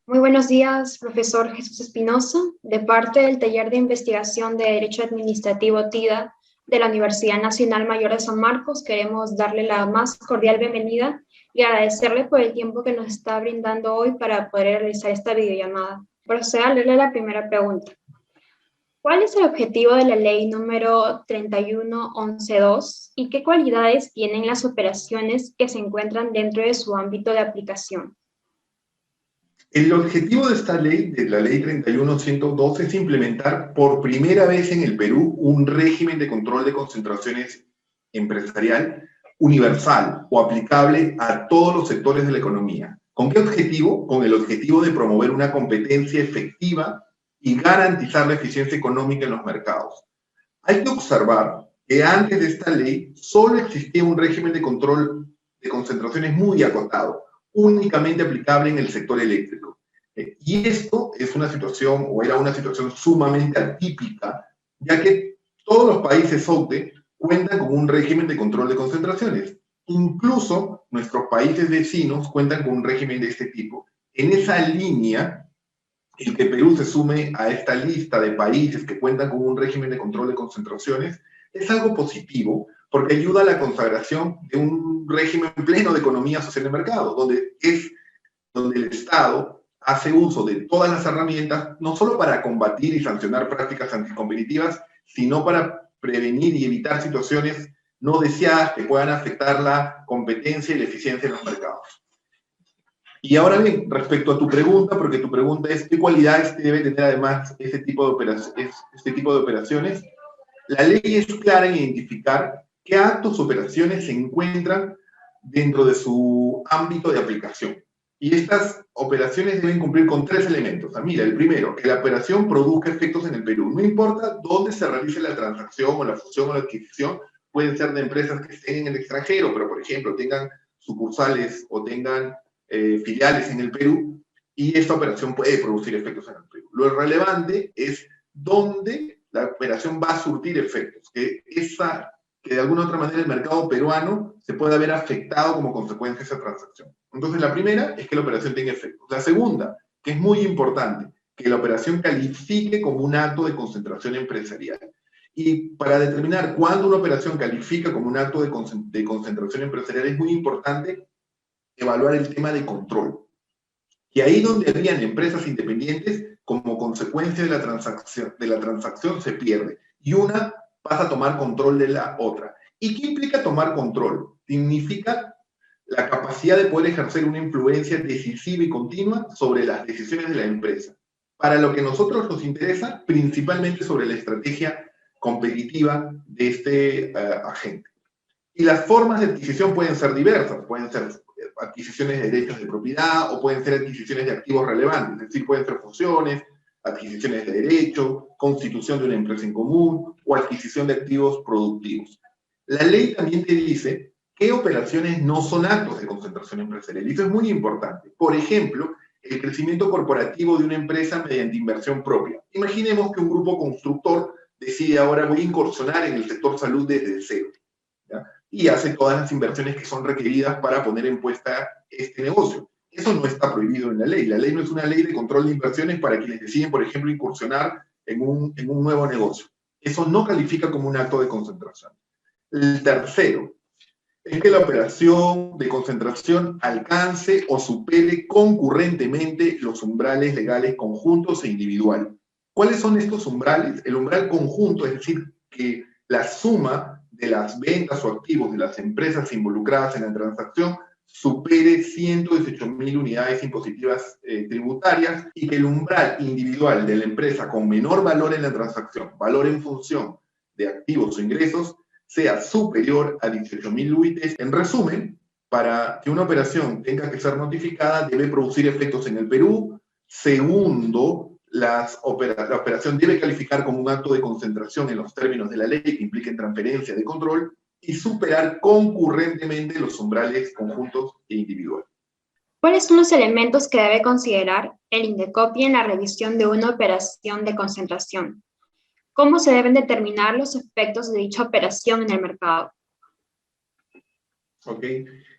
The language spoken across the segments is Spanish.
Muy buenos días, profesor Jesús Espinosa, de parte del Taller de Investigación de Derecho Administrativo TIDA de la Universidad Nacional Mayor de San Marcos. Queremos darle la más cordial bienvenida y agradecerle por el tiempo que nos está brindando hoy para poder realizar esta videollamada. Procedo a leerle la primera pregunta. ¿Cuál es el objetivo de la ley número 31112 y qué cualidades tienen las operaciones que se encuentran dentro de su ámbito de aplicación? El objetivo de esta ley, de la ley 31112, es implementar por primera vez en el Perú un régimen de control de concentraciones empresarial universal o aplicable a todos los sectores de la economía. ¿Con qué objetivo? Con el objetivo de promover una competencia efectiva y garantizar la eficiencia económica en los mercados. Hay que observar que antes de esta ley solo existía un régimen de control de concentraciones muy acotado, únicamente aplicable en el sector eléctrico. Y esto es una situación, o era una situación sumamente atípica, ya que todos los países OCDE cuentan con un régimen de control de concentraciones. Incluso nuestros países vecinos cuentan con un régimen de este tipo. En esa línea, el que Perú se sume a esta lista de países que cuentan con un régimen de control de concentraciones es algo positivo, porque ayuda a la consagración de un régimen pleno de economía social de mercado, donde el Estado hace uso de todas las herramientas, no solo para combatir y sancionar prácticas anticompetitivas, sino para prevenir y evitar situaciones no deseadas que puedan afectar la competencia y la eficiencia en los mercados. Y ahora bien, respecto a tu pregunta, porque tu pregunta es ¿qué cualidades debe tener además este tipo de operaciones? La ley es clara en identificar qué actos o operaciones se encuentran dentro de su ámbito de aplicación. Y estas operaciones deben cumplir con 3 elementos. Mira, el primero, que la operación produzca efectos en el Perú. No importa dónde se realice la transacción o la fusión o la adquisición, pueden ser de empresas que estén en el extranjero, pero por ejemplo tengan sucursales o tengan filiales en el Perú, y esta operación puede producir efectos en el Perú. Lo relevante es dónde la operación va a surtir efectos, que de alguna u otra manera el mercado peruano se pueda ver afectado como consecuencia de esa transacción. Entonces, la primera es que la operación tenga efectos. La segunda, que es muy importante, que la operación califique como un acto de concentración empresarial. Y para determinar cuándo una operación califica como un acto de concentración empresarial es muy importante evaluar el tema de control. Y ahí donde habían empresas independientes, como consecuencia de la transacción se pierde. Y una pasa a tomar control de la otra. ¿Y qué implica tomar control? Significa la capacidad de poder ejercer una influencia decisiva y continua sobre las decisiones de la empresa. Para lo que a nosotros nos interesa, principalmente sobre la estrategia competitiva de este agente. Y las formas de adquisición pueden ser diversas, pueden ser adquisiciones de derechos de propiedad o pueden ser adquisiciones de activos relevantes, es decir, pueden ser fusiones, adquisiciones de derecho, constitución de una empresa en común o adquisición de activos productivos. La ley también te dice qué operaciones no son actos de concentración empresarial, y eso es muy importante. Por ejemplo, el crecimiento corporativo de una empresa mediante inversión propia. Imaginemos que un grupo constructor decide ahora voy a incursionar en el sector salud desde cero, ¿ya? Y hace todas las inversiones que son requeridas para poner en puesta este negocio. Eso no está prohibido en la ley. La ley no es una ley de control de inversiones para quienes deciden, por ejemplo, incursionar en un nuevo negocio. Eso no califica como un acto de concentración. El tercero es que la operación de concentración alcance o supere concurrentemente los umbrales legales conjuntos e individuales. ¿Cuáles son estos umbrales? El umbral conjunto, es decir, que la suma de las ventas o activos de las empresas involucradas en la transacción supere 118.000 unidades impositivas tributarias, y que el umbral individual de la empresa con menor valor en la transacción, valor en función de activos o ingresos, sea superior a 18.000 UITs. En resumen, para que una operación tenga que ser notificada, debe producir efectos en el Perú. Segundo, la operación debe calificar como un acto de concentración en los términos de la ley que impliquen transferencia de control y superar concurrentemente los umbrales conjuntos e individuales. ¿Cuáles son los elementos que debe considerar el INDECOPI en la revisión de una operación de concentración? ¿Cómo se deben determinar los efectos de dicha operación en el mercado? Ok.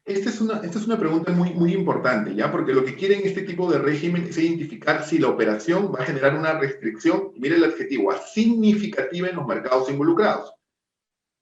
Esta es una pregunta muy, muy importante, ¿ya? Porque lo que quieren este tipo de régimen es identificar si la operación va a generar una restricción, mire el adjetivo, significativa en los mercados involucrados.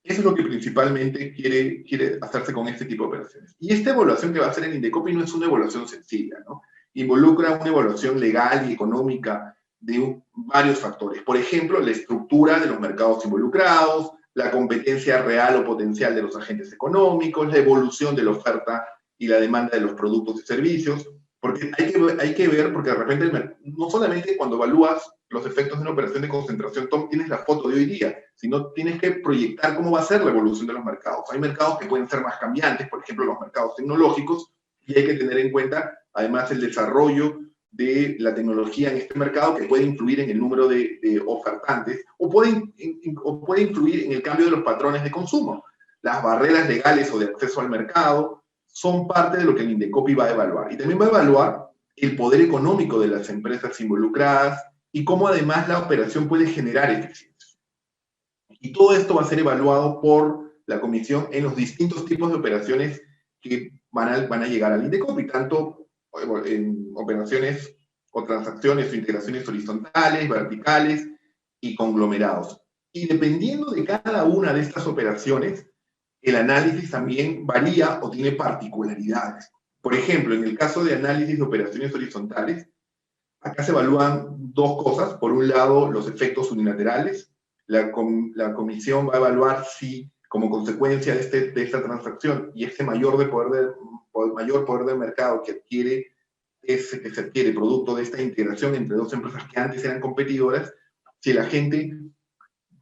Eso es lo que principalmente quiere hacerse con este tipo de operaciones. Y esta evaluación que va a hacer el Indecopi no es una evaluación sencilla, ¿no? Involucra una evaluación legal y económica de varios factores. Por ejemplo, la estructura de los mercados involucrados, la competencia real o potencial de los agentes económicos, la evolución de la oferta y la demanda de los productos y servicios, porque hay que ver, porque de repente, no solamente cuando evalúas los efectos de una operación de concentración, tienes la foto de hoy día, sino tienes que proyectar cómo va a ser la evolución de los mercados. Hay mercados que pueden ser más cambiantes, por ejemplo, los mercados tecnológicos, y hay que tener en cuenta, además, el desarrollo de la tecnología en este mercado que puede influir en el número de ofertantes o puede influir en el cambio de los patrones de consumo. Las barreras legales o de acceso al mercado son parte de lo que el Indecopi va a evaluar. Y también va a evaluar el poder económico de las empresas involucradas y cómo además la operación puede generar eficiencia. Y todo esto va a ser evaluado por la comisión en los distintos tipos de operaciones que van a llegar al Indecopi, tanto en operaciones o transacciones o integraciones horizontales, verticales y conglomerados. Y dependiendo de cada una de estas operaciones, el análisis también varía o tiene particularidades. Por ejemplo, en el caso de análisis de operaciones horizontales, acá se evalúan dos cosas. Por un lado, los efectos unilaterales. La comisión va a evaluar si, como consecuencia de esta transacción y este mayor poder de mercado que se adquiere producto de esta integración entre dos empresas que antes eran competidoras, si la gente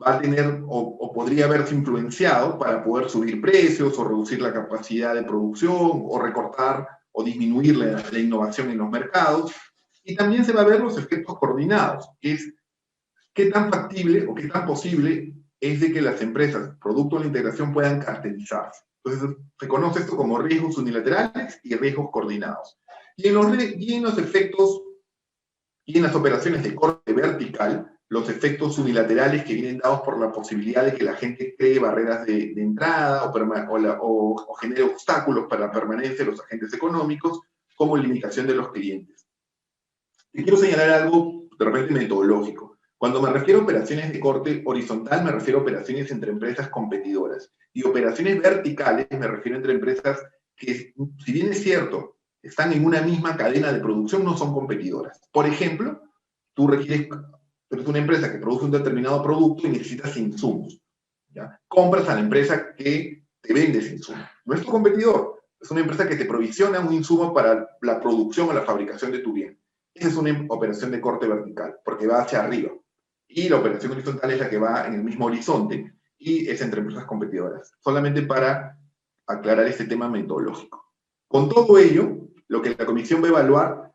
va a tener o podría verse influenciado para poder subir precios o reducir la capacidad de producción o recortar o disminuir la innovación en los mercados. Y también se va a ver los efectos coordinados, que es qué tan factible o qué tan posible es de que las empresas, producto de la integración, puedan cartelizarse. Entonces, se conoce esto como riesgos unilaterales y riesgos coordinados. Y en los efectos y en las operaciones de corte vertical, los efectos unilaterales que vienen dados por la posibilidad de que la gente cree barreras de entrada o genere obstáculos para la permanencia de los agentes económicos, como limitación de los clientes. Y quiero señalar algo de repente metodológico. Cuando me refiero a operaciones de corte horizontal, me refiero a operaciones entre empresas competidoras. Y operaciones verticales me refiero entre empresas que, si bien es cierto, están en una misma cadena de producción, no son competidoras. Por ejemplo, tú eres una empresa que produce un determinado producto y necesitas insumos, ¿ya? Compras a la empresa que te vende ese insumo. No es tu competidor, es una empresa que te provisiona un insumo para la producción o la fabricación de tu bien. Esa es una operación de corte vertical, porque va hacia arriba. Y la operación horizontal es la que va en el mismo horizonte y es entre empresas competidoras. Solamente para aclarar este tema metodológico. Con todo ello, lo que la comisión va a evaluar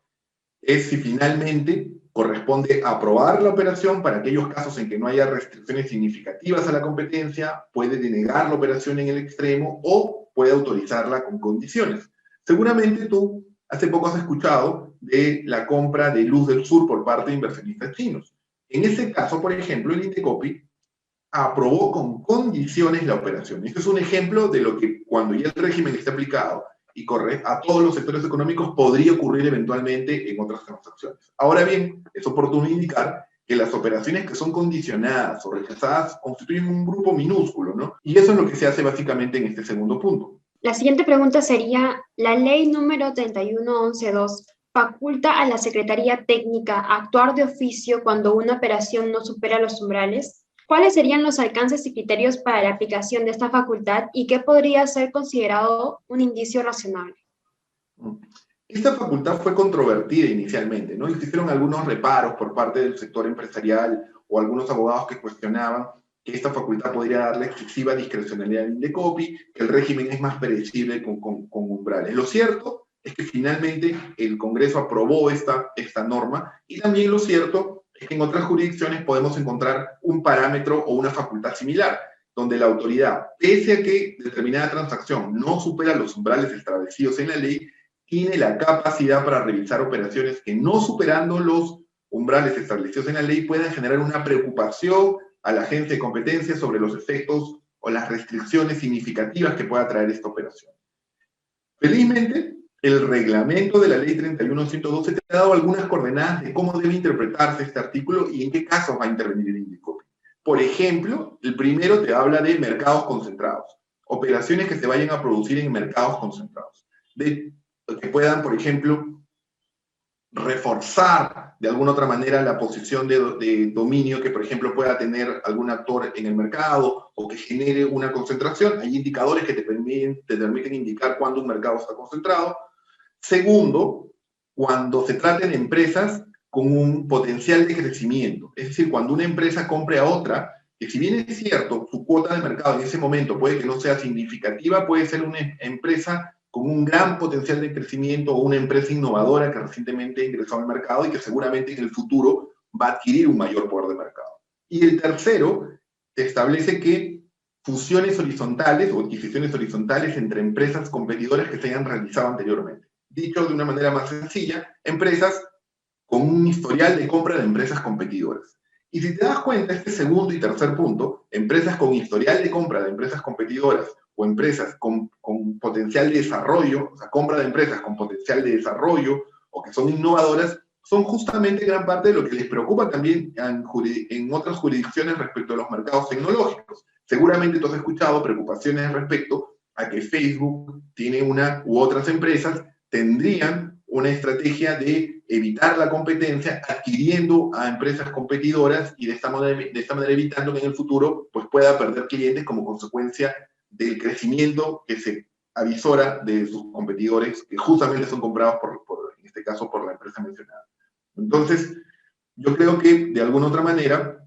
es si finalmente corresponde aprobar la operación para aquellos casos en que no haya restricciones significativas a la competencia, puede denegar la operación en el extremo o puede autorizarla con condiciones. Seguramente tú hace poco has escuchado de la compra de Luz del Sur por parte de inversionistas chinos. En ese caso, por ejemplo, el Indecopi aprobó con condiciones la operación. Este es un ejemplo de lo que cuando ya el régimen esté aplicado y corre a todos los sectores económicos podría ocurrir eventualmente en otras transacciones. Ahora bien, es oportuno indicar que las operaciones que son condicionadas o rechazadas constituyen un grupo minúsculo, ¿no? Y eso es lo que se hace básicamente en este segundo punto. La siguiente pregunta sería, la ley número 31112 faculta a la Secretaría Técnica a actuar de oficio cuando una operación no supera los umbrales. ¿Cuáles serían los alcances y criterios para la aplicación de esta facultad y qué podría ser considerado un indicio razonable? Esta facultad fue controvertida inicialmente, ¿no? Y se hicieron algunos reparos por parte del sector empresarial o algunos abogados que cuestionaban que esta facultad podría darle excesiva discrecionalidad al Indecopi, que el régimen es más predecible con umbrales. Lo cierto es que finalmente el Congreso aprobó esta norma y también lo cierto es que en otras jurisdicciones podemos encontrar un parámetro o una facultad similar, donde la autoridad, pese a que determinada transacción no supera los umbrales establecidos en la ley, tiene la capacidad para revisar operaciones que no superando los umbrales establecidos en la ley puedan generar una preocupación a la agencia de competencia sobre los efectos o las restricciones significativas que pueda traer esta operación. Felizmente, el reglamento de la ley 31.112 te ha dado algunas coordenadas de cómo debe interpretarse este artículo y en qué casos va a intervenir el INDECOPI. Por ejemplo, el primero te habla de mercados concentrados, operaciones que se vayan a producir en mercados concentrados, que puedan, por ejemplo, reforzar de alguna otra manera la posición de dominio que, por ejemplo, pueda tener algún actor en el mercado o que genere una concentración. Hay indicadores que te permiten indicar cuándo un mercado está concentrado. Segundo, cuando se traten de empresas con un potencial de crecimiento. Es decir, cuando una empresa compre a otra, que si bien es cierto, su cuota de mercado en ese momento puede que no sea significativa, puede ser una empresa con un gran potencial de crecimiento o una empresa innovadora que recientemente ingresó al mercado y que seguramente en el futuro va a adquirir un mayor poder de mercado. Y el tercero establece que fusiones horizontales o adquisiciones horizontales entre empresas competidoras que se hayan realizado anteriormente. Dicho de una manera más sencilla, empresas con un historial de compra de empresas competidoras. Y si te das cuenta, este segundo y tercer punto, empresas con historial de compra de empresas competidoras o empresas con potencial de desarrollo, o sea, compra de empresas con potencial de desarrollo o que son innovadoras, son justamente gran parte de lo que les preocupa también en otras jurisdicciones respecto a los mercados tecnológicos. Seguramente tú has escuchado preocupaciones respecto a que Facebook tiene una u otras empresas tendrían una estrategia de evitar la competencia adquiriendo a empresas competidoras y de esta manera evitando que en el futuro pues, pueda perder clientes como consecuencia del crecimiento que se avisora de sus competidores que justamente son comprados en este caso por la empresa mencionada. Entonces, yo creo que de alguna otra manera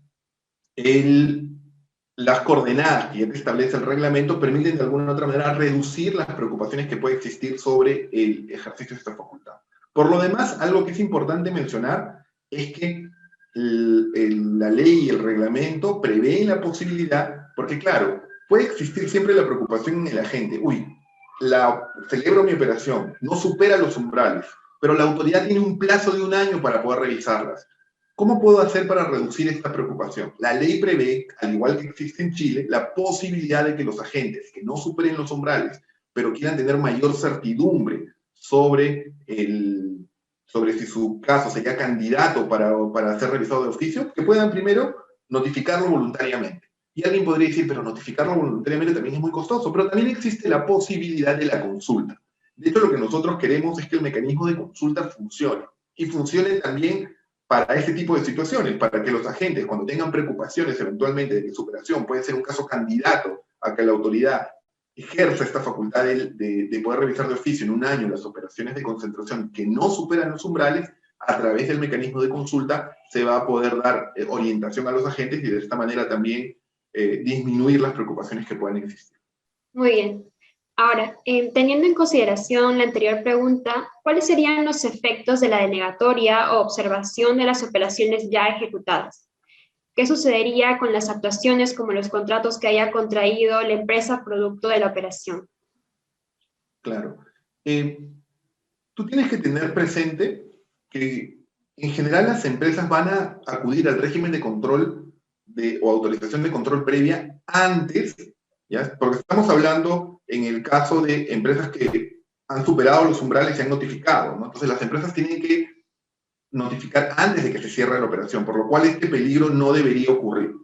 las coordenadas que ya te establece el reglamento permiten de alguna u otra manera reducir las preocupaciones que puede existir sobre el ejercicio de esta facultad. Por lo demás, algo que es importante mencionar es que la ley y el reglamento prevén la posibilidad, porque claro, puede existir siempre la preocupación en la gente, celebro mi operación, no supera los umbrales, pero la autoridad tiene un plazo de 1 año para poder revisarlas. ¿Cómo puedo hacer para reducir esta preocupación? La ley prevé, al igual que existe en Chile, la posibilidad de que los agentes que no superen los umbrales, pero quieran tener mayor certidumbre sobre si su caso sería candidato para ser revisado de oficio, que puedan primero notificarlo voluntariamente. Y alguien podría decir, pero notificarlo voluntariamente también es muy costoso, pero también existe la posibilidad de la consulta. De hecho, lo que nosotros queremos es que el mecanismo de consulta funcione, y funcione también para este tipo de situaciones, para que los agentes, cuando tengan preocupaciones eventualmente de que su operación puede ser un caso candidato a que la autoridad ejerza esta facultad de poder revisar de oficio en 1 año las operaciones de concentración que no superan los umbrales, a través del mecanismo de consulta se va a poder dar orientación a los agentes y de esta manera también disminuir las preocupaciones que puedan existir. Muy bien. Ahora, teniendo en consideración la anterior pregunta, ¿cuáles serían los efectos de la denegatoria o observación de las operaciones ya ejecutadas? ¿Qué sucedería con las actuaciones como los contratos que haya contraído la empresa producto de la operación? Claro. Tú tienes que tener presente que en general las empresas van a acudir al régimen de control o autorización de control previa antes, ¿ya? Porque estamos hablando en el caso de empresas que han superado los umbrales y han notificado, ¿no? Entonces las empresas tienen que notificar antes de que se cierre la operación, por lo cual este peligro no debería ocurrir,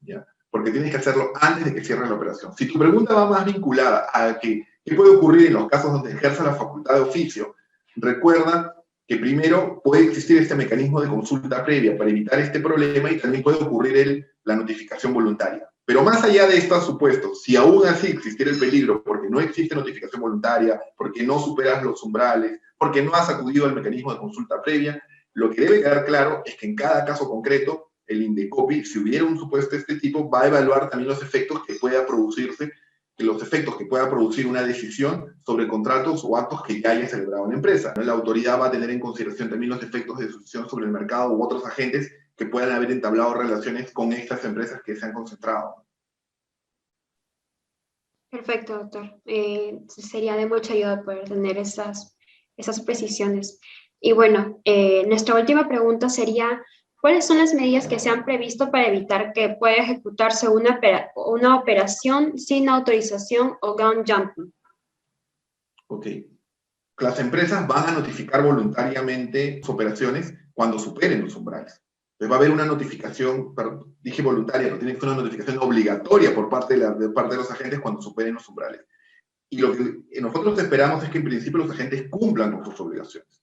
¿ya? Porque tienes que hacerlo antes de que cierre la operación. Si tu pregunta va más vinculada a qué puede ocurrir en los casos donde ejerza la facultad de oficio, recuerda que primero puede existir este mecanismo de consulta previa para evitar este problema y también puede ocurrir la notificación voluntaria. Pero más allá de estos supuestos, si aún así existiera el peligro porque no existe notificación voluntaria, porque no superas los umbrales, porque no has acudido al mecanismo de consulta previa, lo que debe quedar claro es que en cada caso concreto, el INDECOPI, si hubiera un supuesto de este tipo, va a evaluar también los efectos que pueda producirse, una decisión sobre contratos o actos que ya haya celebrado una empresa. La autoridad va a tener en consideración también los efectos de decisión sobre el mercado u otros agentes que puedan haber entablado relaciones con estas empresas que se han concentrado. Perfecto, doctor. Sería de mucha ayuda poder tener esas precisiones. Y bueno, nuestra última pregunta sería, ¿cuáles son las medidas que se han previsto para evitar que pueda ejecutarse una operación sin autorización o gun jumping? Ok. las empresas van a notificar voluntariamente sus operaciones cuando superen los umbrales. Entonces va a haber una notificación, dije voluntaria, pero tiene que ser una notificación obligatoria por parte de los agentes cuando superen los umbrales. Y lo que nosotros esperamos es que en principio los agentes cumplan con sus obligaciones.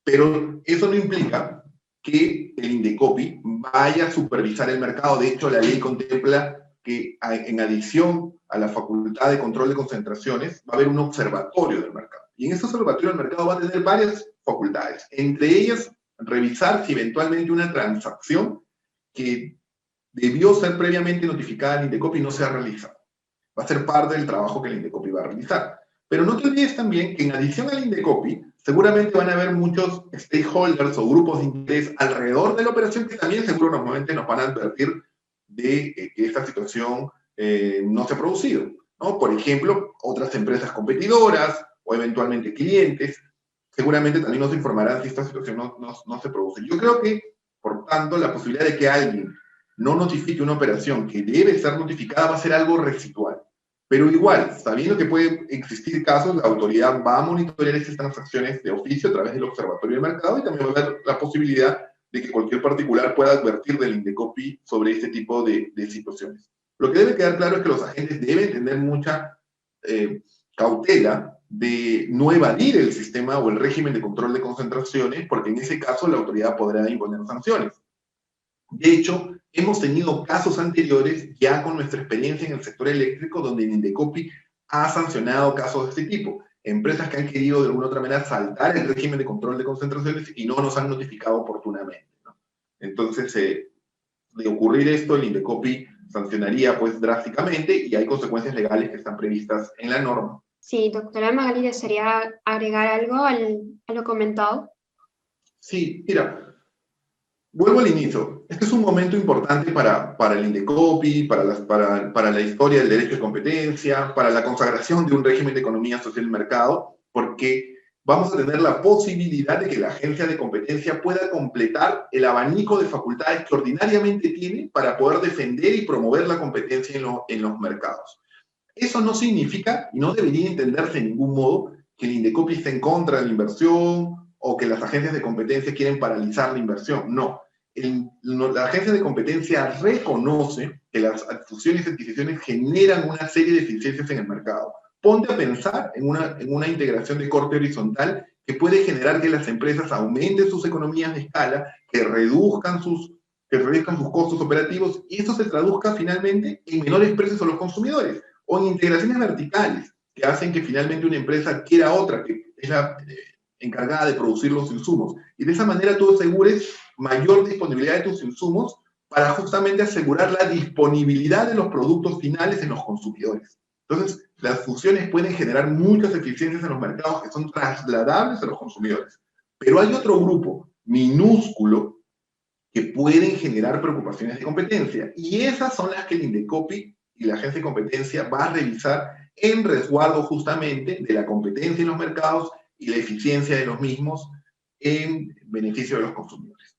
Pero eso no implica que el Indecopi vaya a supervisar el mercado. De hecho, la ley contempla que en adición a la facultad de control de concentraciones va a haber un observatorio del mercado. Y en ese observatorio del mercado va a tener varias facultades. Entre ellas, revisar si eventualmente una transacción que debió ser previamente notificada al Indecopi no se ha realizado. Va a ser parte del trabajo que el Indecopi va a realizar. Pero no te olvides también que en adición al Indecopi, seguramente van a haber muchos stakeholders o grupos de interés alrededor de la operación que también seguro normalmente nos van a advertir de que esta situación no se ha producido, ¿no? Por ejemplo, otras empresas competidoras o eventualmente clientes, seguramente también nos informarán si esta situación no se produce. Yo creo que, por tanto, la posibilidad de que alguien no notifique una operación que debe ser notificada va a ser algo residual. Pero igual, sabiendo que pueden existir casos, la autoridad va a monitorear estas transacciones de oficio a través del observatorio del mercado y también va a haber la posibilidad de que cualquier particular pueda advertir del Indecopi sobre este tipo de situaciones. Lo que debe quedar claro es que los agentes deben tener mucha cautela de no evadir el sistema o el régimen de control de concentraciones, porque en ese caso la autoridad podrá imponer sanciones. De hecho, hemos tenido casos anteriores ya con nuestra experiencia en el sector eléctrico donde el Indecopi ha sancionado casos de este tipo. Empresas que han querido de alguna otra manera saltar el régimen de control de concentraciones y no nos han notificado oportunamente, ¿no? Entonces, de ocurrir esto, el Indecopi sancionaría pues drásticamente y hay consecuencias legales que están previstas en la norma. Sí, doctora Magali, ¿desearía agregar algo a lo comentado? Sí, mira, vuelvo al inicio. Este es un momento importante para el Indecopi, para la historia del derecho de competencia, para la consagración de un régimen de economía social y mercado, porque vamos a tener la posibilidad de que la agencia de competencia pueda completar el abanico de facultades que ordinariamente tiene para poder defender y promover la competencia en los mercados. Eso no significa, y no debería entenderse de ningún modo, que el Indecopi esté en contra de la inversión o que las agencias de competencia quieren paralizar la inversión. No. La agencia de competencia reconoce que las fusiones y adquisiciones generan una serie de eficiencias en el mercado. Ponte a pensar en una integración de corte horizontal que puede generar que las empresas aumenten sus economías de escala, que reduzcan sus costos operativos y eso se traduzca finalmente en menores precios a los consumidores o en integraciones verticales que hacen que finalmente una empresa adquiera otra que es la encargada de producir los insumos. Y de esa manera tú asegures mayor disponibilidad de tus insumos para justamente asegurar la disponibilidad de los productos finales en los consumidores. Entonces, las fusiones pueden generar muchas eficiencias en los mercados que son trasladables a los consumidores. Pero hay otro grupo minúsculo que pueden generar preocupaciones de competencia. Y esas son las que el Indecopi y la agencia de competencia va a revisar en resguardo justamente de la competencia en los mercados y la eficiencia de los mismos en beneficio de los consumidores.